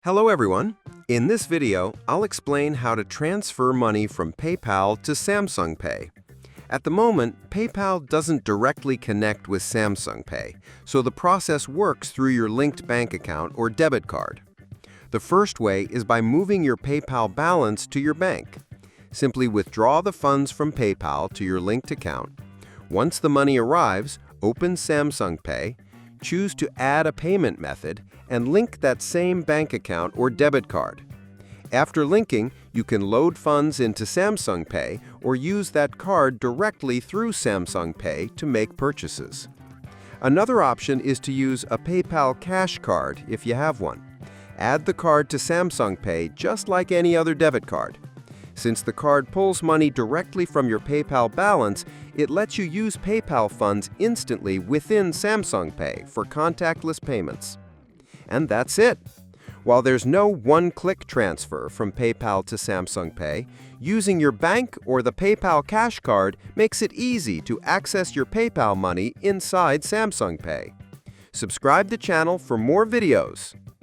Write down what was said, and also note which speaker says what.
Speaker 1: Hello everyone. In this video, I'll explain how to transfer money from PayPal to Samsung Pay. At the moment, PayPal doesn't directly connect with Samsung Pay, so the process works through your linked bank account or debit card. The first way is by moving your PayPal balance to your bank. Simply withdraw the funds from PayPal to your linked account. Once the money arrives, open Samsung Pay, choose to add a payment method, and link that same bank account or debit card. After linking, you can load funds into Samsung Pay or use that card directly through Samsung Pay to make purchases. Another option is to use a PayPal Cash card if you have one. Add the card to Samsung Pay just like any other debit card. Since the card pulls money directly from your PayPal balance, it lets you use PayPal funds instantly within Samsung Pay for contactless payments. And that's it. While there's no one-click transfer from PayPal to Samsung Pay, using your bank or the PayPal Cash card makes it easy to access your PayPal money inside Samsung Pay. Subscribe to the channel for more videos.